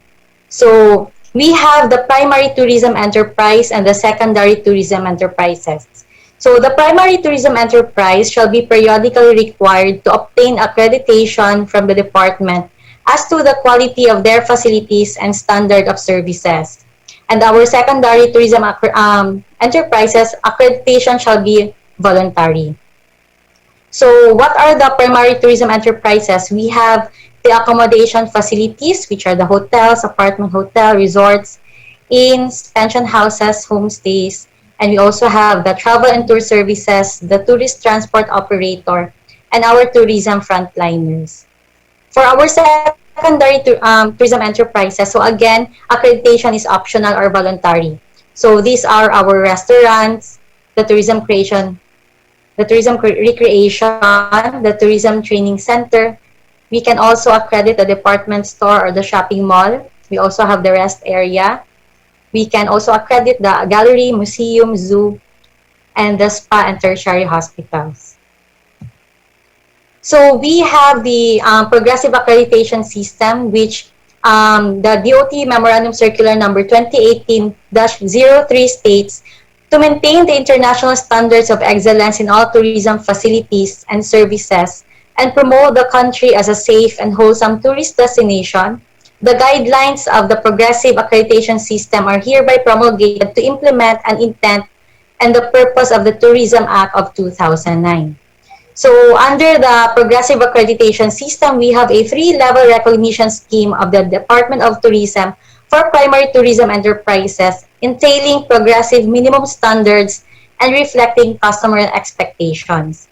Speaker 6: So we have the primary tourism enterprise and the secondary tourism enterprises. So the primary tourism enterprise shall be periodically required to obtain accreditation from the department as to the quality of their facilities and standard of services. And our secondary tourism enterprises accreditation shall be voluntary. So what are the primary tourism enterprises? We have the accommodation facilities, which are the hotels, apartment hotel, resorts, inns, pension houses, homestays, and we also have the travel and tour services, the tourist transport operator, and our tourism frontliners. For our secondary tourism enterprises, so again, accreditation is optional or voluntary. So these are our restaurants, the tourism creation, the tourism recreation, the tourism training center. We can also accredit the department store or the shopping mall. We also have the rest area. We can also accredit the gallery, museum, zoo, and the spa and tertiary hospitals. So we have the progressive accreditation system, which the DOT Memorandum Circular number 2018-03 states to maintain the international standards of excellence in all tourism facilities and services and promote the country as a safe and wholesome tourist destination. The guidelines of the progressive accreditation system are hereby promulgated to implement an intent and the purpose of the Tourism Act of 2009. So under the progressive accreditation system, we have a 3-level recognition scheme of the Department of Tourism for primary tourism enterprises, entailing progressive minimum standards and reflecting customer expectations.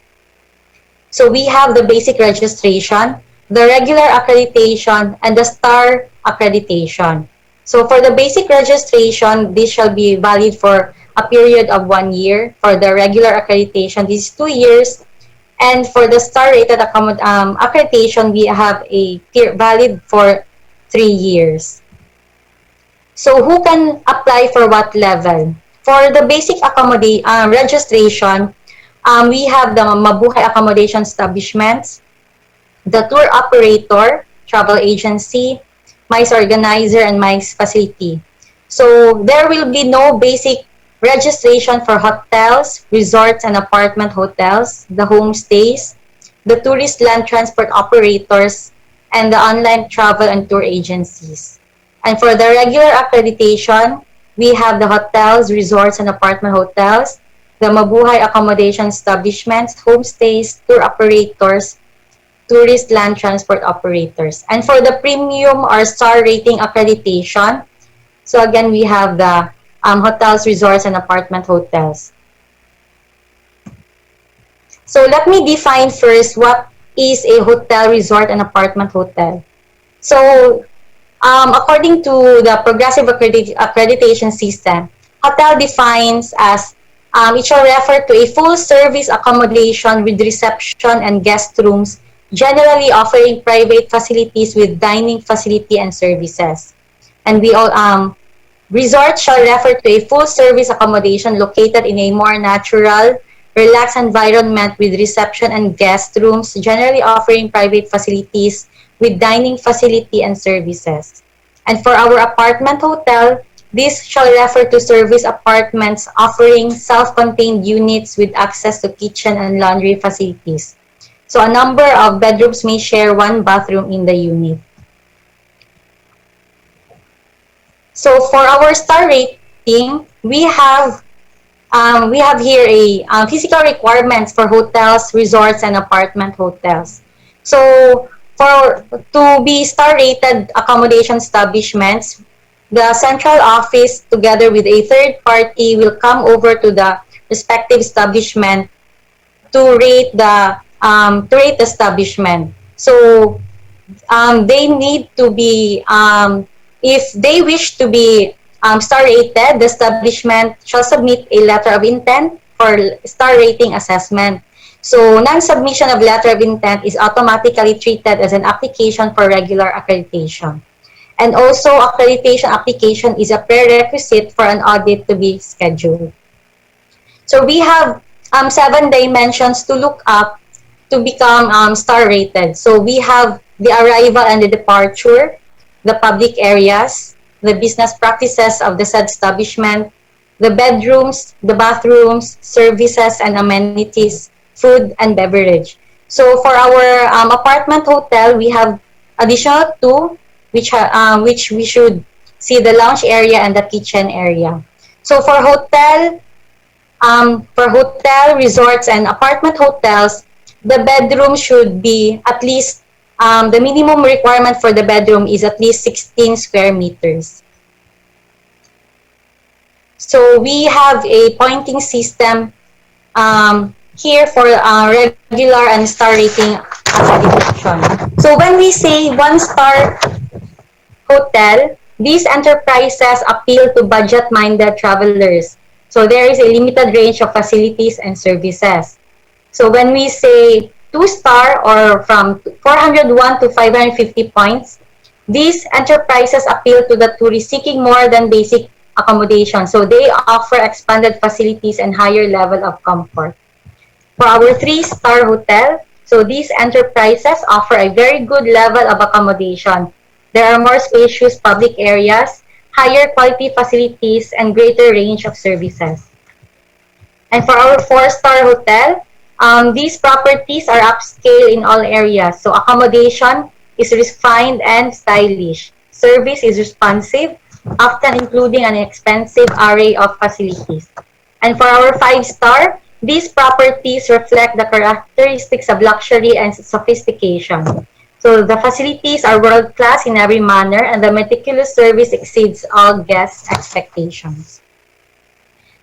Speaker 6: So we have the basic registration, the regular accreditation, and the star accreditation. So for the basic registration, this shall be valid for a period of 1 year. For the regular accreditation, this is 2 years. And for the star rated accreditation, we have a valid for 3 years. So who can apply for what level? For the basic registration, we have the Mabuhay Accommodation Establishments, the tour operator, travel agency, MICE organizer, and MICE facility. So there will be no basic registration for hotels, resorts, and apartment hotels, the homestays, the tourist land transport operators, and the online travel and tour agencies. And for the regular accreditation, we have the hotels, resorts, and apartment hotels, the Mabuhay Accommodation Establishments, homestays, tour operators, tourist land transport operators. And for the premium or star rating accreditation, so again, we have the hotels, resorts, and apartment hotels. So let me define first what is a hotel, resort, and apartment hotel. So according to the progressive accreditation system, hotel defines as it shall refer to a full-service accommodation with reception and guest rooms, generally offering private facilities with dining facility and services. And we all resort shall refer to a full-service accommodation located in a more natural, relaxed environment with reception and guest rooms, generally offering private facilities with dining facility and services. And for our apartment hotel, this shall refer to service apartments offering self-contained units with access to kitchen and laundry facilities. So a number of bedrooms may share one bathroom in the unit. So for our star rating, we have here a physical requirements for hotels, resorts, and apartment hotels. So for to be star rated accommodation establishments, the central office together with a third party will come over to the respective establishment to rate the establishment. So they need to be, if they wish to be star rated, the establishment shall submit a letter of intent for star rating assessment. So non-submission of letter of intent is automatically treated as an application for regular accreditation. And also, accreditation application is a prerequisite for an audit to be scheduled. So we have 7 dimensions to look up to become star rated. So we have the arrival and the departure, the public areas, the business practices of the said establishment, the bedrooms, the bathrooms, services and amenities, food and beverage. So for our apartment hotel, we have additional two, which we should see the lounge area and the kitchen area. So for hotel, resorts, and apartment hotels, the bedroom should be at least, the minimum requirement for the bedroom is at least 16 square meters. So we have a pointing system here for regular and star rating accreditation. So when we say one-star hotel, these enterprises appeal to budget-minded travelers. So there is a limited range of facilities and services. So when we say 2-star or from 401 to 550 points, these enterprises appeal to the tourist seeking more than basic accommodation. So they offer expanded facilities and higher level of comfort. For our 3-star hotel, so these enterprises offer a very good level of accommodation. There are more spacious public areas, higher quality facilities, and greater range of services. And for our 4-star hotel, these properties are upscale in all areas. So accommodation is refined and stylish. Service is responsive, often including an expensive array of facilities. And for our 5-star, these properties reflect the characteristics of luxury and sophistication. So the facilities are world-class in every manner, and the meticulous service exceeds all guests' expectations.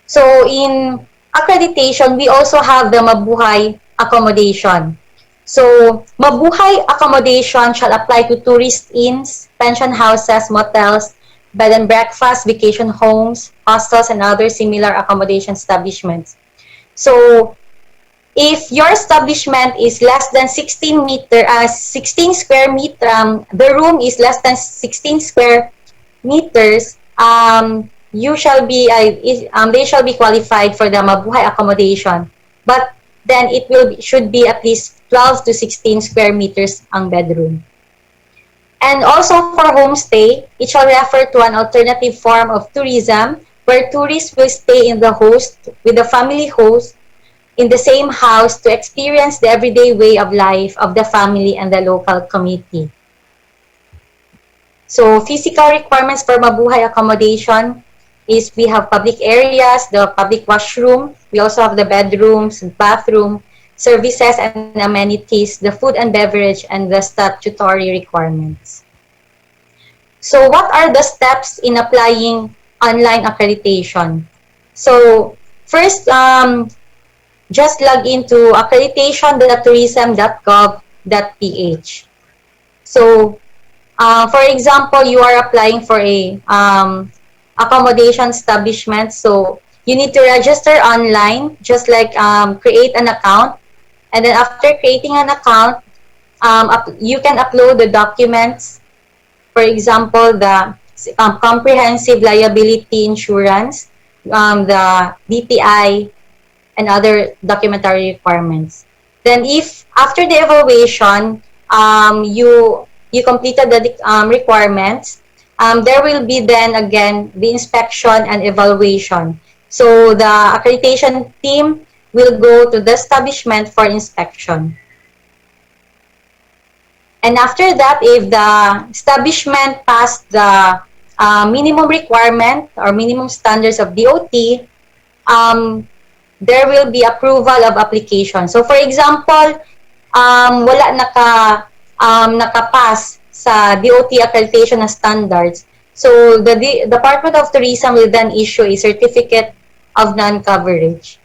Speaker 6: So in accreditation, we also have the Mabuhay accommodation. So Mabuhay accommodation shall apply to tourist inns, pension houses, motels, bed and breakfast, vacation homes, hostels, and other similar accommodation establishments. So if your establishment is less than 16 square meter, the room is less than 16 square meters, they shall be qualified for the Mabuhay accommodation. But then should be at least 12 to 16 square meters ang bedroom. And also for homestay, it shall refer to an alternative form of tourism where tourists will stay in the host with the family host in the same house to experience the everyday way of life of the family and the local community. So physical requirements for Mabuhay accommodation is we have public areas, the public washroom, we also have the bedrooms, bathroom, services and amenities, the food and beverage, and the statutory requirements. So what are the steps in applying online accreditation? So first, just log into accreditation.tourism.gov.ph. So, for example, you are applying for a accommodation establishment. So, you need to register online, just like create an account. And then after creating an account, you can upload the documents. For example, the comprehensive liability insurance, the DTI, and other documentary requirements. Then if after the evaluation, you completed the requirements, there will be then again the inspection and evaluation. So the accreditation team will go to the establishment for inspection. And after that, if the establishment passed the minimum requirement or minimum standards of DOT, there will be approval of application. So for example, wala nakapass sa DOT accreditation na standards. So the Department of Tourism will then issue a certificate of non-coverage.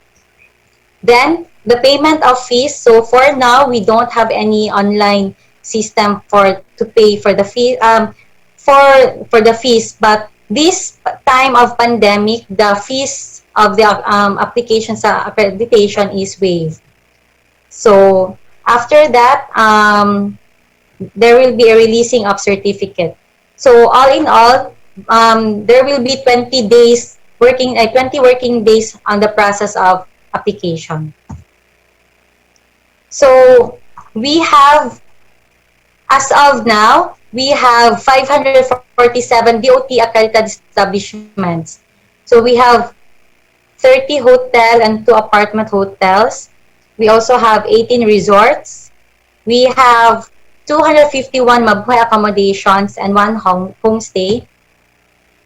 Speaker 6: Then the payment of fees. So for now, we don't have any online system to pay for the fee for the fees. But this time of pandemic, the fees of the application sa accreditation is waived. So after that, there will be a releasing of certificate. So all in all, there will be 20 working days on the process of application. So we have, as of now, we have 547 DOT accredited establishments. So we have 30 hotel and 2 apartment hotels. We also have 18 resorts. We have 251 mabuhay accommodations and 1 homestay.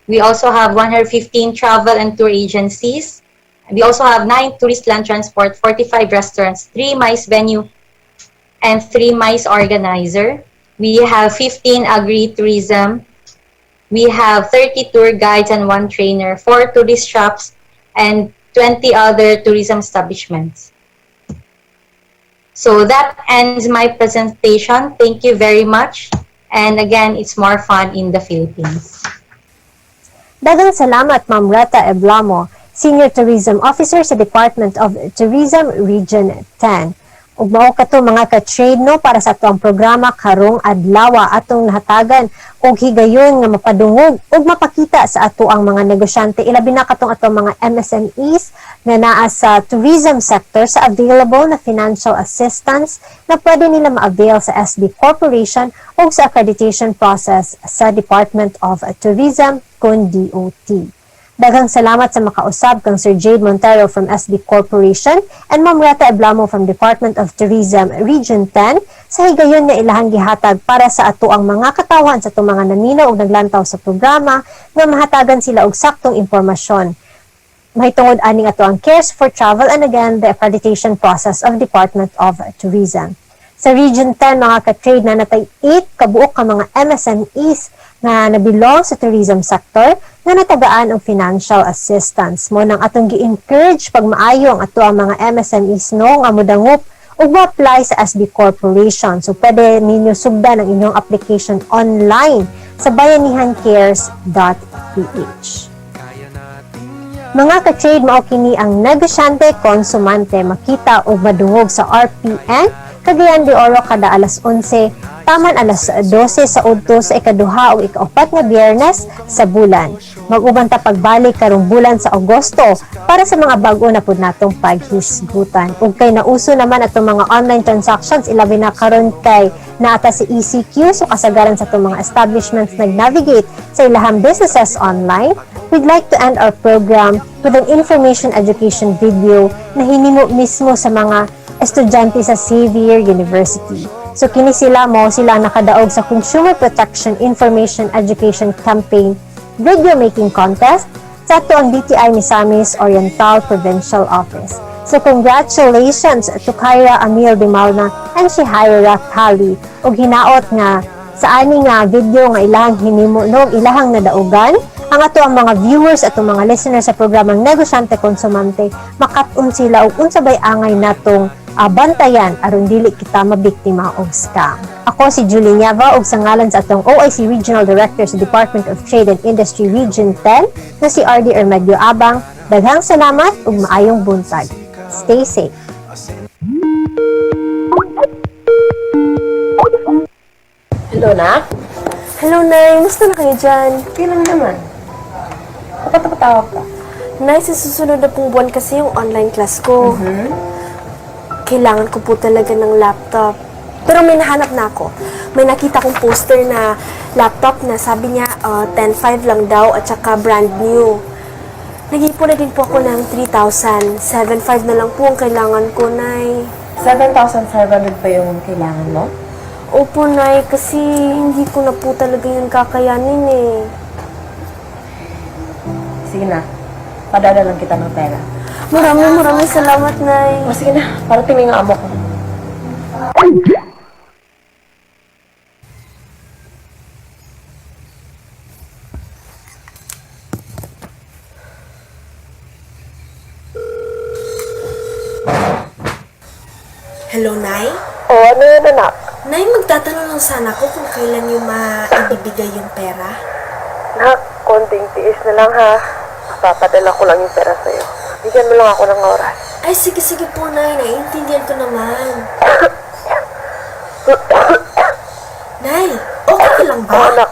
Speaker 6: We also have 115 travel and tour agencies. We also have 9 tourist land transport, 45 restaurants, 3 MICE venue, and 3 MICE organizer. We have 15 agri-tourism. We have 30 tour guides and 1 trainer, 4 tourist shops, and 20 other tourism establishments. So that ends my presentation. Thank you very much. And again, it's more fun in the Philippines.
Speaker 1: Daghang salamat, Ma'am Rata Eblamo, Senior Tourism Officer sa Department of Tourism Region 10. Ug mao kato mga ka-trade no para sa atong programa karong adlaw atong nahatagan og higayon nga mapadungog ug mapakita sa ato ang mga negosyante ilabi na katong atong mga MSMEs nga naa sa tourism sector sa available na financial assistance na pwede nila ma-avail sa SB Corporation o sa accreditation process sa Department of Tourism kun DOT. Daghang salamat sa makausab kang Sir Jade Montero from SB Corporation and Ma'am Rata Eblamo from Department of Tourism Region 10 sa higayon nga ilahang gihatag para sa ato ang mga katawan sa itong mga naninaw o naglantaw sa programa nga mahatagan sila og saktong impormasyon. Mahitungod aning ato ang Cares for Travel and again the accreditation process of Department of Tourism. Sa Region 10 mga ka-trade na natay 8 kabuok ka mga MSMEs na nabilong sa tourism sector nga natagaan og financial assistance. Mo nang atong gi-encourage pag maayo ang ato ang mga MSMEs no nga modangup ug ma-apply sa SB Corporation. So pwede ninyo sugdan ang inyong application online sa bayanihancares.ph. Mga ka-trade mao kini ang Negosyante Konsumante makita og madungog sa RPN Cagayan de Oro kada alas 11 taman alas 12 sa udto sa ikaduha o ikaapat nga Biyernes sa bulan. Mag-uban ta pagbalik karong bulan sa Agosto para sa mga bag-o na pud natong paghisgutan. Ug kay nauso naman atong mga online transactions ilabi na karon kay naata si ECQ so kasagaran sa atong mga establishments nag-navigate sa ilahang businesses online. We'd like to end our program with an information education video na hinimo mismo sa mga estudyante sa Xavier University. So kini sila nakadaog sa Consumer Protection Information Education Campaign Video Making Contest sa ato ang DTI Misamis Oriental Provincial Office. So congratulations to Kyra Amil Dimalna and si Hyra Kali og hinaot nga sa ani nga video nga ilahang hinimo ilahang nadaugan ang ato ang mga viewers at mga listeners sa programang Negosyante Konsumante makat-on sila og unsabay angay natong bantayan aron dili kita mabiktima og scam. Ako si Julie Niava og sa ngalan sa atong OIC Regional Director sa Department of Trade and Industry Region 10 na si RD Ermedio Abang. Daghang salamat ug maayong buntag. Stay safe.
Speaker 5: Hello, Nak.
Speaker 7: Hello, Nay. Musta na kayo dyan?
Speaker 5: Okay lang naman. Bakit napatawag ka?
Speaker 7: Nay, sa susunod na pong buwan kasi yung online class ko. Kailangan ko po talaga ng laptop. Pero may nahanap na ako. May nakita kong poster na laptop na sabi niya 10,500 lang daw at saka brand new. Nag-ipon na din po ako ng 3,000. 7,500 na lang po ang kailangan ko, Nay.
Speaker 5: 7,500 pa yung kailangan mo?
Speaker 7: Opo, Nay, kasi hindi ko na po talaga yun kakayanin eh.
Speaker 5: Sige na, padala lang kita ng pera.
Speaker 7: Maraming salamat, Nay.
Speaker 5: O sige na, parating na yung amo ko.
Speaker 7: Hello, Nay?
Speaker 5: Ano yun, anak?
Speaker 7: Nay, magtatanong lang sana ako kung kailan yung maibibigay yung pera.
Speaker 5: Nak, konting tiis na lang ha. Papadala ko lang yung pera sa'yo. Bigyan mo lang ako ng oras.
Speaker 7: Ay, sige po, Nay. Naiintindihan ko naman. Nay, okay ka lang ba?
Speaker 5: Anak.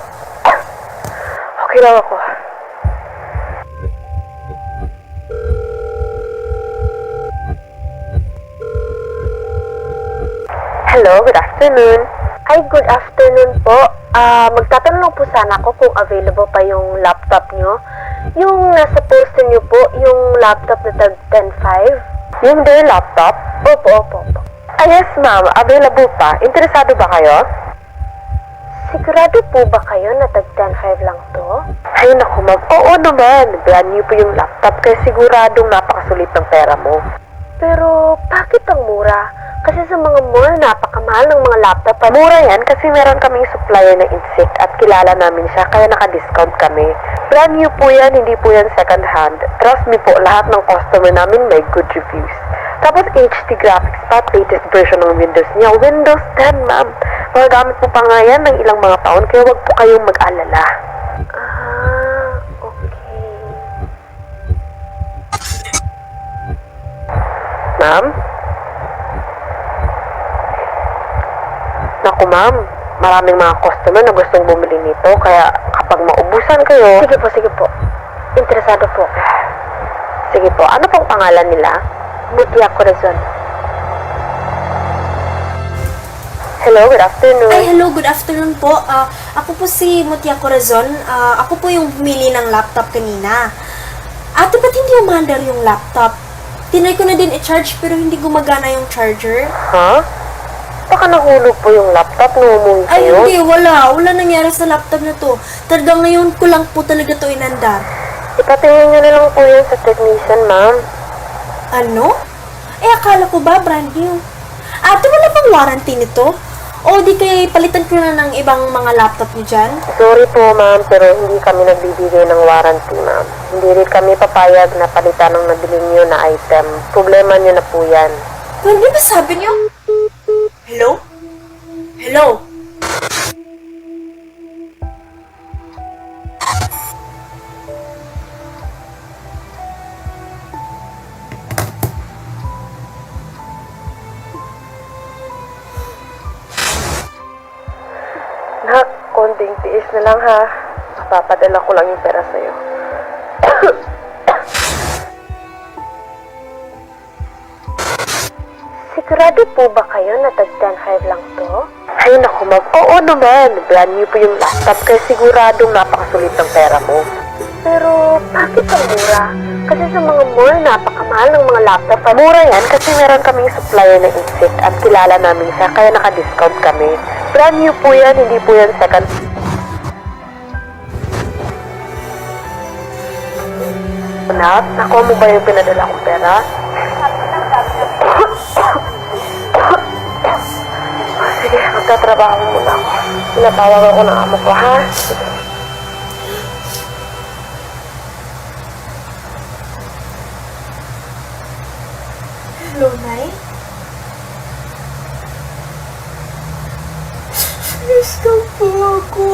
Speaker 5: Okay lang ako. Hello, good afternoon. Hi, good afternoon po. Magtatanong po sana ako kung available pa yung laptop nyo. Yung nasa poster nyo po, yung laptop na tag 10.5. Yung Dell laptop? Opo. Yes, ma'am. Available pa. Interesado ba kayo? Sigurado po ba kayo na tag 10.5 lang to? Ay, naku, ma'am. Oo naman. Brand new po yung laptop kaya siguradong napakasulit ng pera mo. Pero, bakit ang mura? Kasi sa mga mall, napakamahal ng mga laptop. Mura yan kasi meron kaming supplier na Insect at kilala namin siya kaya naka-discount kami. Brand new po yan, hindi po yan second hand. Trust me po, lahat ng customer namin may good reviews. Tapos HD graphics pa, latest version ng Windows niya. Windows 10, ma'am. Magagamit po pa nga yan ng ilang mga taon kaya wag po kayong mag-alala. Okay. Ma'am? Naku, ma'am. Maraming mga customer na gustong bumili nito, kaya kapag maubusan kayo... Sige po. Interesado po. Sige po. Ano pong pangalan nila? Mutia Corazon. Hello, good afternoon.
Speaker 7: Ay, hello, good afternoon po. Ako po si Mutia Corazon. Ako po yung bumili ng laptop kanina. Ate, ba't hindi umandar yung laptop? Tinry ko na din i-charge pero hindi gumagana yung charger.
Speaker 5: Huh? Baka nahulog po yung laptop nung umuwi
Speaker 7: Ay,
Speaker 5: kayo?
Speaker 7: hindi. Wala nangyari sa laptop na to. Talagang ngayon ko lang po talaga to inandar.
Speaker 5: Ipatingin nyo na lang po yan sa technician, ma'am.
Speaker 7: Ano? Akala ko ba brand new? Ate, wala bang warranty nito? O di kaya palitan ko na ng ibang mga laptop niyo dyan?
Speaker 5: Sorry po, ma'am, pero hindi kami nagbibigay ng warranty, ma'am. Hindi rin kami papayag na palitan ng nabili niyo na item. Problema niyo na po yan.
Speaker 7: Hindi ba sabi niyo? Hello? Hello?
Speaker 5: Nak, konting tiis na lang ha. Papadala ko lang yung pera sa'yo. Sigurado po ba kayo na tag 10.5 lang to? Ay naku, ma'am. Oo naman. Brand new po yung laptop kaya siguradong napakasulit ng pera mo. Pero, bakit ang mura? Kasi sa mga mall, napakamahal ng mga laptop. Mura yan kasi meron kaming supplier na Insect at kilala namin siya kaya naka-discount kami. Brand new po yan, hindi po yan second. Anak, nakuha mo ba yung pinadala kong pera? Sige, magtatrabaho muna ako. Pinatawag ako ng amo ko, ha? Sige.
Speaker 7: Hello, Nay? Gusto po ako.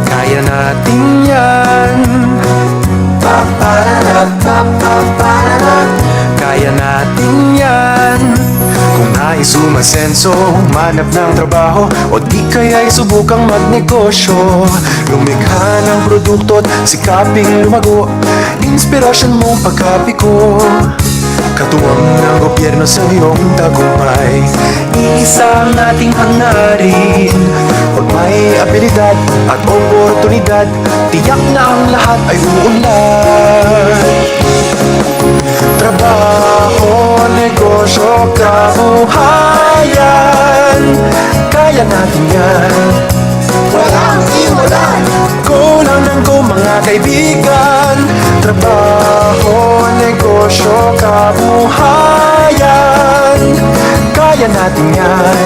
Speaker 8: Kaya natin yan. Kaya natin yan. Kung nais umasenso, humanap ng trabaho, o di kaya'y subukang magnegosyo. Lumikha ng produkto at sikaping lumago, inspirasyon mong pagkapiko. Katuwang ng gobyerno sa iyong tagumpay. Iisa ang ating hangarin. Pag may abilidad at oportunidad, tiyak na ang lahat ay uunlad. Trabaho, negosyo, kabuhayan, kaya natin yan. Walang iwanan. Go lang ng go mga kaibigan. Trabaho, negosyo, kabuhayan, kaya natin yan.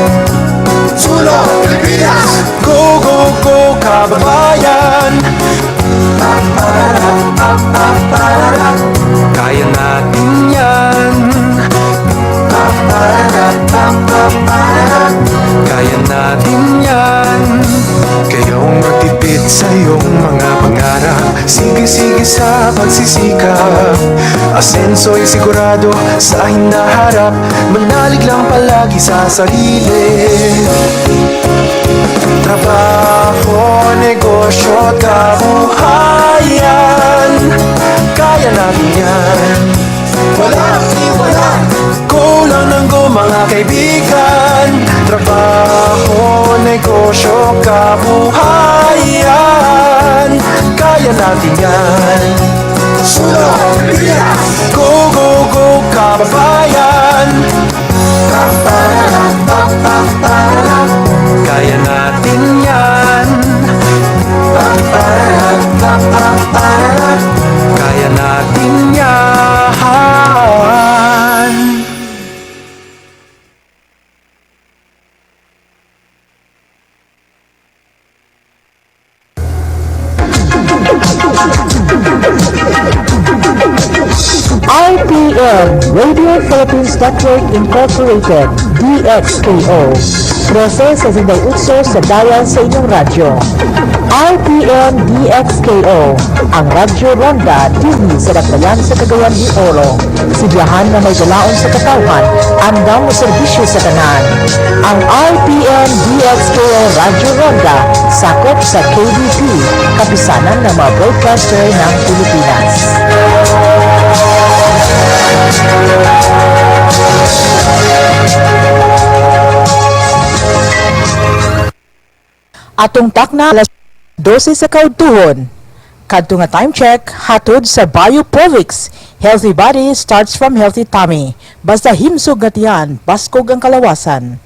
Speaker 8: Sulong Pilipinas! Go, go, go, kababayan! Kaya natin yan. Kaya natin yan. Kayong magtipid sa iyong mga pangarap. Sige-sige sa pagsisikap. Asenso'y sigurado sa hinaharap. Manalig lang palagi sa sarili. Trabaho, negosyo, kabuhayan, kaya natin yan. Walang iwanan. Go lang ng go mga kaibigan. Trabaho, negosyo, kabuhayan, kaya natin yan. Sulong Pilipinas! Go, go, go, kababayan! Kaya natin yan. Kaya natin yan.
Speaker 9: RPN, Radio Philippines Network Incorporated, DXKO. 1368 sa dial sa inyong radyo. RPN DXKO, ang Radyo Ronda TV sa Dakbayan sa Cagayan de Oro. Sibiyahan na may dalaon sa katawhan, andang mo serbisyo sa tanan. Ang RPN DXKO Radyo Ronda, sakop sa KBP, kapisanan ng mga broadcaster ng Pilipinas. Atong takna alas 12 sa kaudtuhon. Kadto nga time check hatod sa Bioprovics. Healthy body starts from healthy tummy. Basta himsog nga tiyan, baskog ang kalawasan.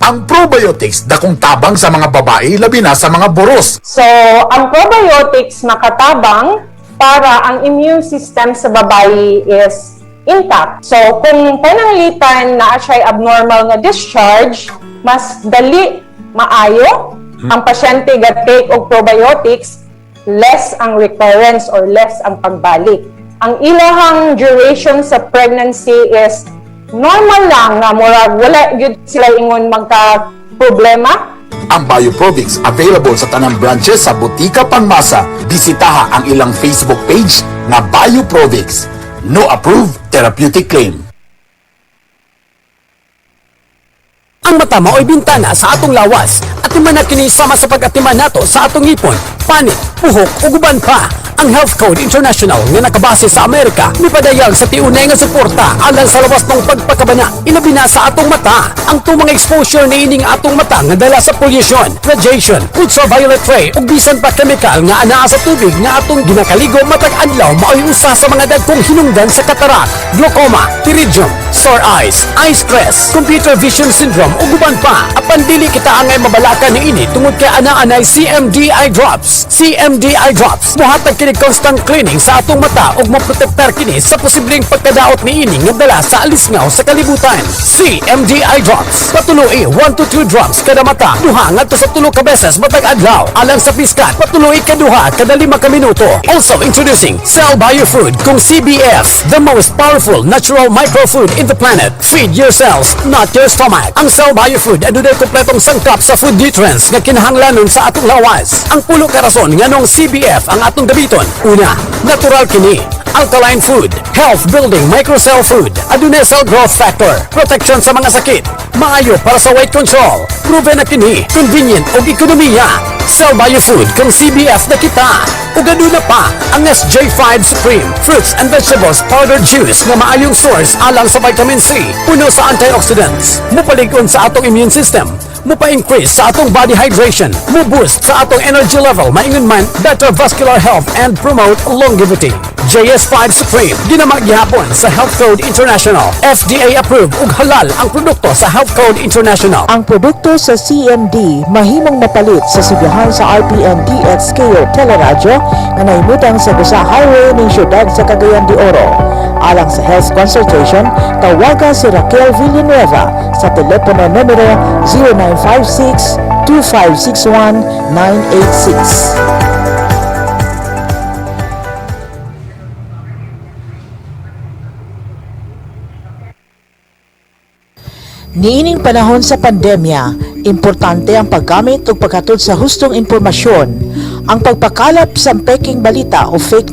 Speaker 10: Ang probiotics dakong tabang sa mga babae labi na sa mga boros.
Speaker 11: So, ang probiotics makatabang para ang immune system sa babae is intact. So, kung pananglitan na siya abnormal nga discharge, mas dali maayo ang pasyente ga-take og probiotics, less ang recurrence or less ang pagbalik. Ang ilahang duration sa pregnancy is normal lang nga murag wala gyud sila ingon magka problema.
Speaker 10: Ang Bioprovics available sa tanang branches sa Butika Pangmasa. Bisitaha ang ilang Facebook page na Bioprovics. No approved therapeutic claim.
Speaker 12: Ang mata mao'y bintana sa atong lawas at timan kini sama sa pag-atiman nato sa atong ngipon, panit, puhok ug uban pa. Ang Health Code International nga nakabase sa Amerika mipadayag sa tiunay nga suporta alang sa lawas ng pagpakabana ilabi na sa atong mata. Ang tumang exposure ni ining atong mata nga dala sa pollution, radiation, ultraviolet ray ug bisan pa chemical nga anaa sa tubig nga atong ginakaligo matag adlaw mao'y usa sa mga dagkong hinungdan sa katarak, glaucoma, pterygium, sore eyes, eye stress, computer vision syndrome ug uban pa. Apan dili kita angay mabalakan ni ini tungod kay anaa CMD eye drops. CMD eye drops mohatag kini constant cleaning sa atong mata ug maprotektar kini sa posibleng pagkadaot ni ini nga dala sa alisngaw sa kalibutan. CMD eye drops patuloy 1 to 2 drops kada mata duha ngadto sa 3 ka beses matag adlaw alang sa piskat patuloy kaduha kada 5 ka minuto. Also introducing Cell Biofood kung CBF, the most powerful natural microfood in the planet. Feed your cells, not your stomach. Ang Cell Biofood adunay kompletong sangkap sa food nutrients nga kinahanglanon sa atong lawas. Ang pulo ka rason nganong CBF ang atong gabiton. Una, natural kini. Alkaline food, health building microcell food, adunay cell growth factor, protection sa mga sakit, maayo para sa weight control, proven na kini, convenient o ekonomiya. Cell Biofood kung CBF na kita. Ug aduna pa ang SJ5 Supreme Fruits and Vegetables Powder Juice nga maayong source alang sa vitamin C, puno sa antioxidants. Mupalig-on sa atong immune system, mupa-increase sa atong body hydration, mu-boost sa atong energy level, maingon man better vascular health and promote longevity. JS5 Supreme ginamag gihapon sa Health Code International. FDA approved ug halal ang produkto sa Health Code International.
Speaker 9: Ang produkto sa CMD mahimong mapalit sa sigahan sa RPN DXKO teleradyo nga nahimutang sa Busa Highway ng siyudad sa Cagayan de Oro. Alang sa health consultation, tawagan si Raquel Villanueva sa telepono numero 0956 2561 986. Niining panahon sa pandemya, importante ang paggamit ug paghatod sa hustong impormasyon. Ang pagpakalap sa peking balita o fake